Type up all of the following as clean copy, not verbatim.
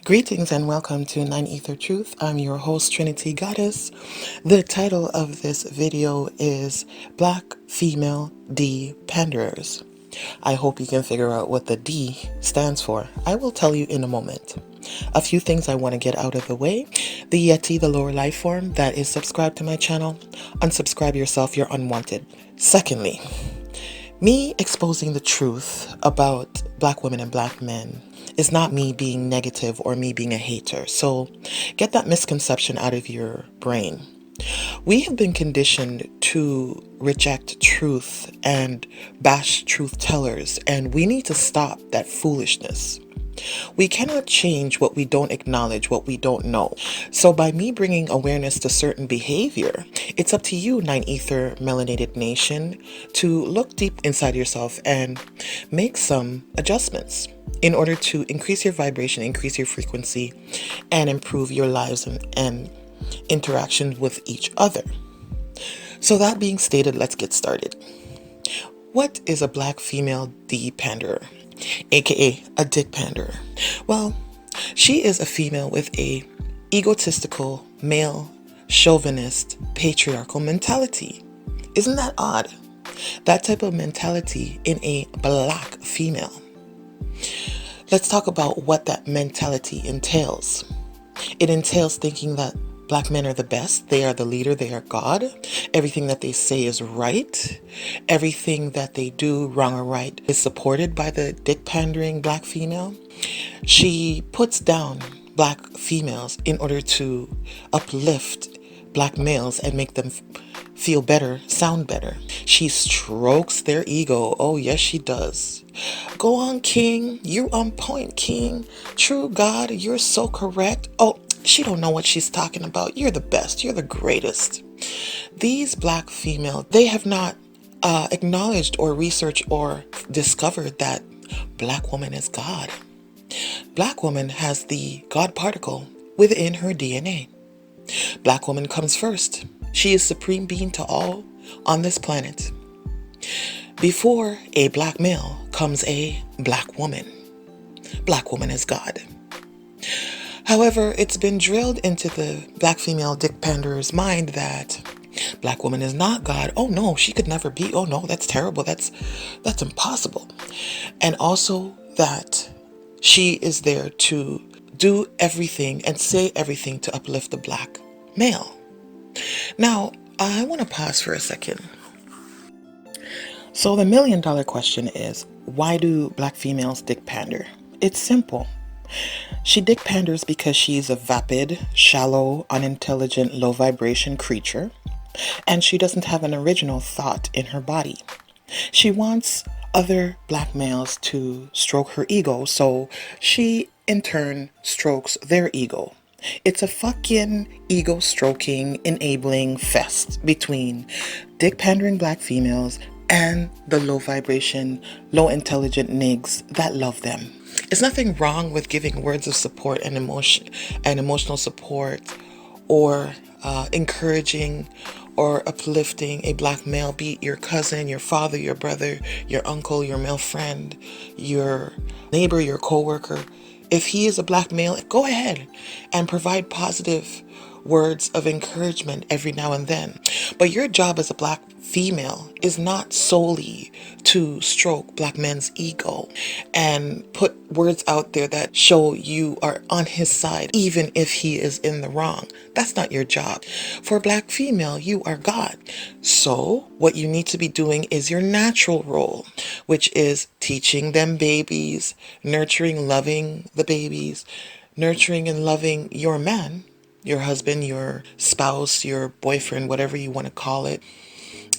Greetings and welcome to Nine Ether Truth. I'm your host, Trinity Goddess. The title of this video is Black Female D Panderers. I hope you can figure out what the D stands for. I will tell you in a moment. A few things I want to get out of the way. The Yeti, the lower life form that is subscribed to my channel. Unsubscribe yourself, you're unwanted. Secondly, me exposing the truth about Black women and Black men is not me being negative or me being a hater. So get that misconception out of your brain. We have been conditioned to reject truth and bash truth tellers, and we need to stop that foolishness. We cannot change what we don't acknowledge, what we don't know. So by me bringing awareness to certain behavior, it's up to you, Nine Ether Melanated Nation, to look deep inside yourself and make some adjustments in order to increase your vibration, increase your frequency, and improve your lives and interactions with each other. So that being stated, let's get started. What is a Black female D panderer, aka a dick panderer? Well, she is a female with a egotistical, male, chauvinist, patriarchal mentality. Isn't that odd? That type of mentality in a Black female. Let's talk about what that mentality entails. It entails thinking that Black men are the best, they are the leader, they are God. Everything that they say is right. Everything that they do, wrong or right, is supported by the dick pandering Black female. She puts down Black females in order to uplift Black males and make them feel better, sound better. She strokes their ego. Oh, yes, she does. Go on, King. You on point, King. True God, you're so correct. Oh, she don't know what she's talking about. You're the best. You're the greatest. These Black females, they have not acknowledged or researched or discovered that Black woman is God. Black woman has the God particle within her DNA. Black woman comes first. She is supreme being to all on this planet. Before a Black male comes a Black woman. Black woman is God. However, it's been drilled into the Black female dick panderer's mind that Black woman is not God. Oh no, she could never be. Oh no, that's terrible. That's impossible. And also that she is there to do everything and say everything to uplift the Black male. Now, I want to pause for a second. So the $1 million question is, why do Black females dick pander? It's simple. She dick panders because she's a vapid, shallow, unintelligent, low vibration creature, and she doesn't have an original thought in her body. She wants other Black males to stroke her ego, so she in turn strokes their ego. It's a fucking ego stroking, enabling fest between dick pandering Black females and the low vibration, low intelligent niggas that love them. There's nothing wrong with giving words of support and emotional support, or encouraging or uplifting a Black male, be it your cousin, your father, your brother, your uncle, your male friend, your neighbor, your coworker. If he is a Black male, go ahead and provide positive words of encouragement every now and then. But your job as a Black female is not solely to stroke Black men's ego and put words out there that show you are on his side, even if he is in the wrong. That's not your job. For a Black female, you are God. So what you need to be doing is your natural role, which is teaching them babies, nurturing, loving the babies, nurturing and loving your man, your husband, your spouse, your boyfriend, whatever you want to call it,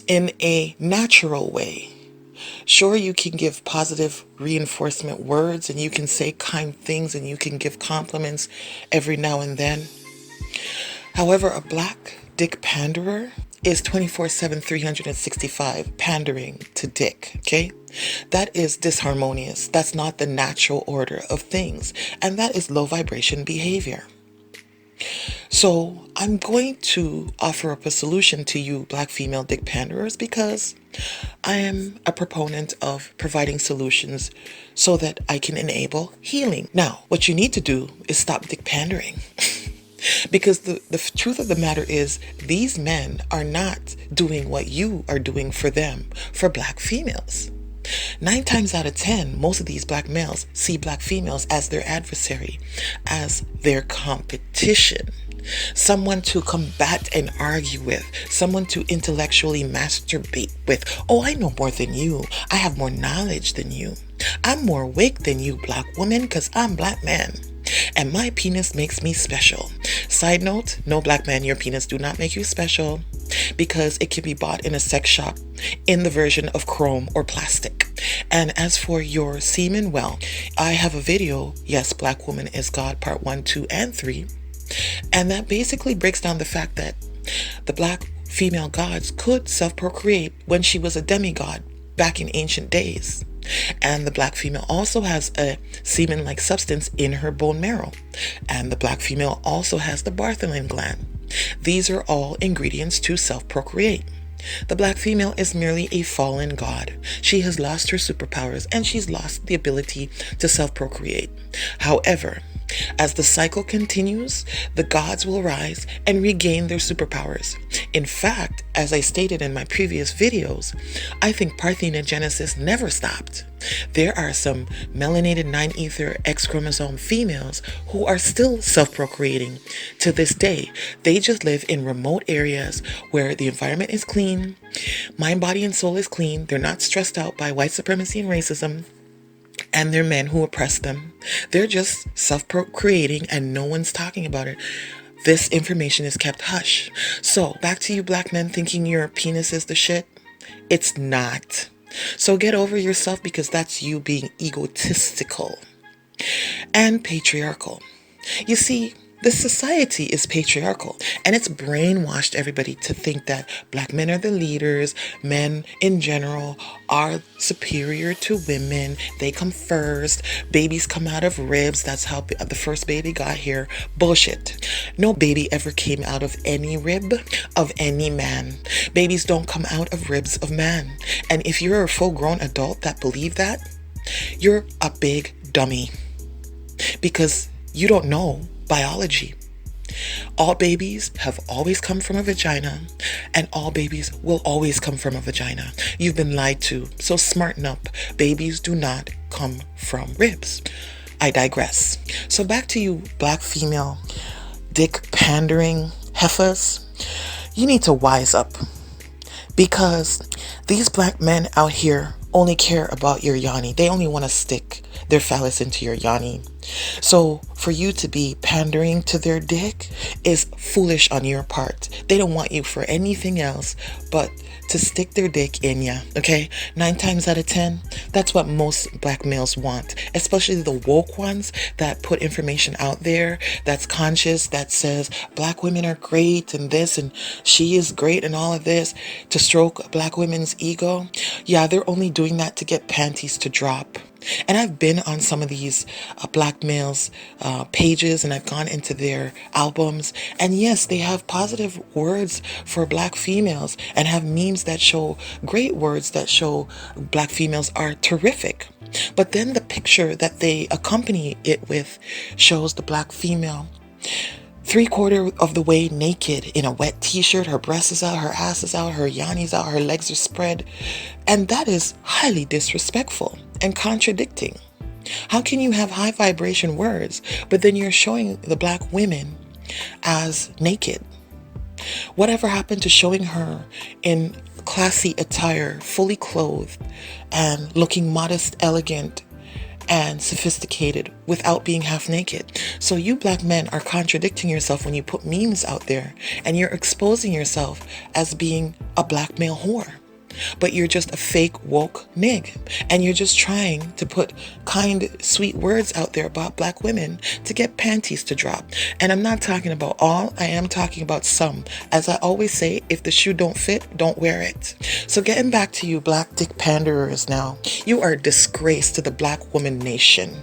in a natural way. Sure, you can give positive reinforcement words and you can say kind things and you can give compliments every now and then. However, a Black dick panderer is 24/7, 365 pandering to dick, okay? That is disharmonious. That's not the natural order of things. And that is low vibration behavior. So I'm going to offer up a solution to you black female dick panderers because I am a proponent of providing solutions so that I can enable healing. Now, what you need to do is stop dick pandering. Because the truth of the matter is, these men are not doing what you are doing for them, for black females. 9 times out of 10, most of these black males see black females as their adversary, as their competition, someone to combat and argue with, someone to intellectually masturbate with. Oh, I know more than you. I have more knowledge than you. I'm more awake than you, black woman, because I'm black man. And my penis makes me special. Side note, no black man, your penis do not make you special, because it can be bought in a sex shop in the version of chrome or plastic. And as for your semen, well, I have a video, Yes, Black Woman is God, part 1, 2, and 3. And that basically breaks down the fact that the black female gods could self-procreate when she was a demigod back in ancient days. And the black female also has a semen-like substance in her bone marrow. And the black female also has the Bartholin gland. These are all ingredients to self-procreate. The black female is merely a fallen god. She has lost her superpowers and she's lost the ability to self-procreate. However, as the cycle continues, the gods will rise and regain their superpowers. In fact, as I stated in my previous videos, I think parthenogenesis never stopped. There are some melanated 9-ether X chromosome females who are still self-procreating to this day. They just live in remote areas where the environment is clean, mind, body, and soul is clean. They're not stressed out by white supremacy and racism and their men who oppress them. They're just self-procreating and no one's talking about it. This information is kept hush. So back to you black men thinking your penis is the shit. It's not. So get over yourself, because that's you being egotistical and patriarchal. You see, this society is patriarchal, and it's brainwashed everybody to think that black men are the leaders, men in general are superior to women, they come first, babies come out of ribs, that's how the first baby got here. Bullshit. No baby ever came out of any rib of any man. Babies don't come out of ribs of man. And if you're a full-grown adult that believe that, you're a big dummy, because you don't know biology. All babies have always come from a vagina, and all babies will always come from a vagina. You've been lied to, so smarten up. Babies do not come from ribs. I digress. So back to you black female dick pandering heifers. You need to wise up, because these black men out here only care about your yoni. They only want to stick their phallus into your yoni. So for you to be pandering to their dick is foolish on your part. They don't want you for anything else but to stick their dick in ya, okay? 9 times out of 10, that's what most black males want, especially the woke ones that put information out there that's conscious, that says black women are great and this and she is great and all of this, to stroke black women's ego. Yeah, they're only doing that to get panties to drop. And I've been on some of these black males pages, and I've gone into their albums, and yes, they have positive words for black females and have memes that show great words that show black females are terrific. But then the picture that they accompany it with shows the black female 3/4 of the way naked in a wet t-shirt. Her breast is out, her ass is out, her yoni's out, her legs are spread. And that is highly disrespectful and contradicting. How can you have high vibration words, but then you're showing the black women as naked? Whatever happened to showing her in classy attire, fully clothed, and looking modest, elegant, and sophisticated without being half naked? So you black men are contradicting yourself when you put memes out there, and you're exposing yourself as being a black male whore. but you're just a fake woke nig. And you're just trying to put kind, sweet words out there about black women to get panties to drop. And I'm not talking about all, I am talking about some. As I always say, if the shoe don't fit, don't wear it. So getting back to you black dick panderers now, you are a disgrace to the black woman nation,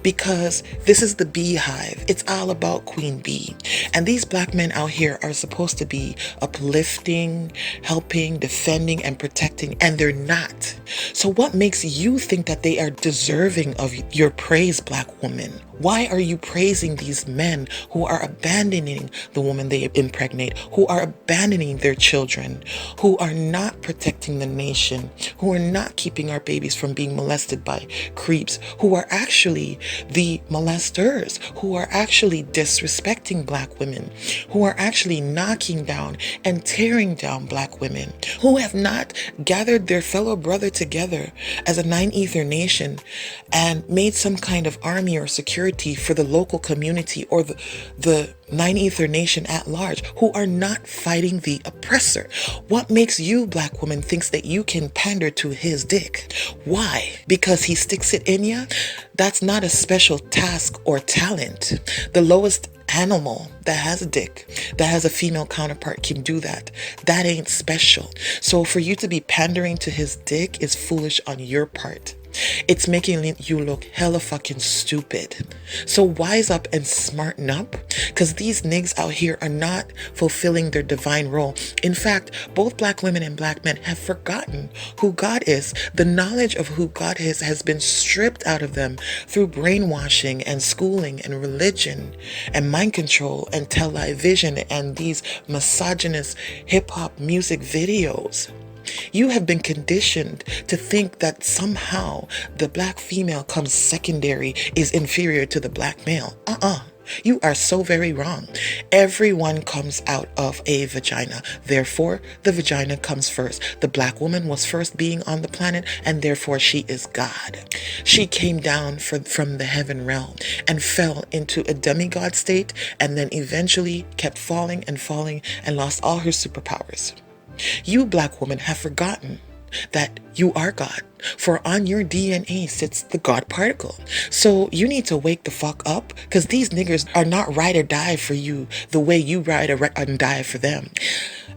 because this is the beehive. It's all about Queen Bee. And these black men out here are supposed to be uplifting, helping, defending, and protecting, and they're not. So what makes you think that they are deserving of your praise, black woman? Why are you praising these men who are abandoning the woman they impregnate, who are abandoning their children, who are not protecting the nation, who are not keeping our babies from being molested by creeps, who are actually the molesters, who are actually disrespecting black women, who are actually knocking down and tearing down black women, who have not gathered their fellow brother together as a nine ether nation and made some kind of army or security for the local community or the nine ether nation at large, who are not fighting the oppressor. What makes you, black woman, thinks that you can pander to his dick? Why? Because he sticks it in ya? That's not a special task or talent. The lowest animal that has a dick, that has a female counterpart, can do that. That ain't special. So for you to be pandering to his dick is foolish on your part. It's making you look hella fucking stupid. So wise up and smarten up, because these niggas out here are not fulfilling their divine role. In fact, both black women and black men have forgotten who God is. The knowledge of who God is has been stripped out of them through brainwashing and schooling and religion and mind control and television and these misogynist hip-hop music videos. You have been conditioned to think that somehow the black female comes secondary, is inferior to the black male. You are so very wrong. Everyone comes out of a vagina. Therefore, the vagina comes first. The black woman was first being on the planet, and therefore she is God. She came down from the heaven realm and fell into a demigod state, and then eventually kept falling and lost all her superpowers. You, black woman, have forgotten that you are God, for on your DNA sits the God particle. So you need to wake the fuck up, because these niggers are not ride or die for you the way you ride and die for them.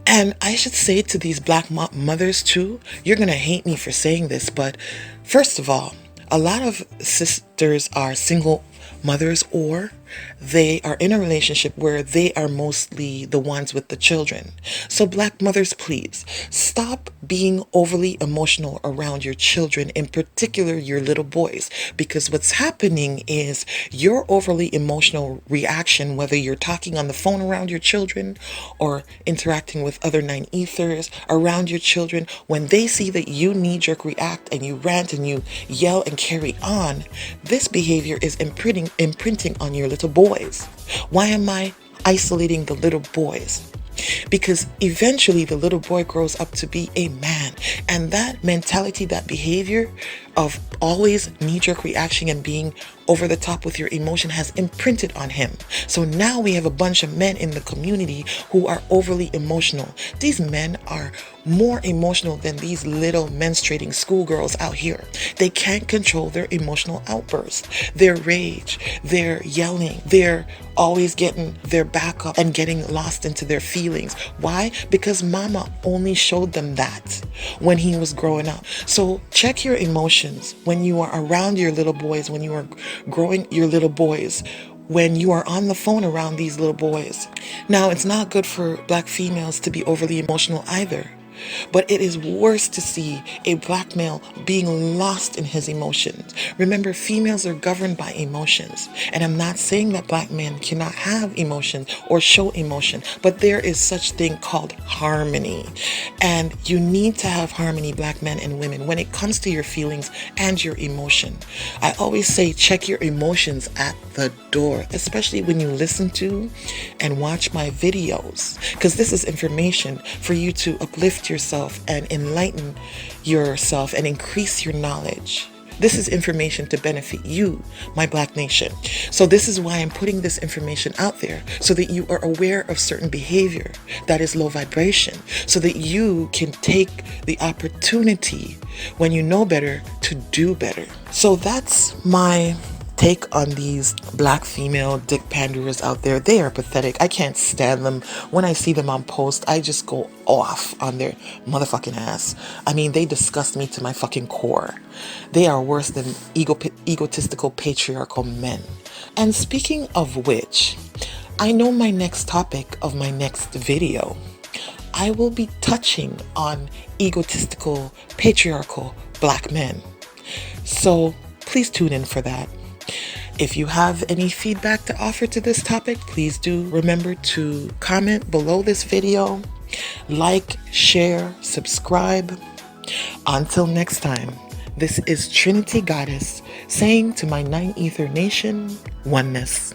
And I should say to these black mothers too, you're gonna hate me for saying this, but first of all, a lot of sisters are single mothers, or they are in a relationship where they are mostly the ones with the children. So black mothers, please stop being overly emotional around your children, in particular your little boys, because what's happening is your overly emotional reaction, whether you're talking on the phone around your children or interacting with other nine ethers around your children, when they see that you knee-jerk react and you rant and you yell and carry on, this behavior is imprinting on your little boys. Why am I isolating the little boys? Because eventually the little boy grows up to be a man, and that mentality, that behavior of always knee-jerk reaction and being over the top with your emotion has imprinted on him. So now we have a bunch of men in the community who are overly emotional. These men are more emotional than these little menstruating schoolgirls out here. They can't control their emotional outbursts, their rage, their yelling. They're always getting their back up and getting lost into their feelings. Why? Because mama only showed them that when he was growing up. So check your emotions when you are around your little boys, when you are growing your little boys, when you are on the phone around these little boys. Now, it's not good for black females to be overly emotional either. But it is worse to see a black male being lost in his emotions. Remember, females are governed by emotions. And I'm not saying that black men cannot have emotions or show emotion, but there is such thing called harmony. And you need to have harmony, black men and women, when it comes to your feelings and your emotion. I always say check your emotions at the door, especially when you listen to and watch my videos, because this is information for you to uplift yourself and enlighten yourself and increase your knowledge. This is information to benefit you, my Black nation. So this is why I'm putting this information out there, so that you are aware of certain behavior that is low vibration, so that you can take the opportunity when you know better to do better. So that's my take on these Black female dick panderers out there. They are pathetic. I can't stand them. When I see them on post, I just go off on their motherfucking ass. I mean, they disgust me to my fucking core. They are worse than egotistical patriarchal men. And speaking of which, I know my next topic of my next video, I will be touching on egotistical patriarchal Black men. So please tune in for that. If you have any feedback to offer to this topic, please do remember to comment below this video, like, share, subscribe. Until next time, this is Trinity Goddess saying to my Nine Ether Nation, oneness.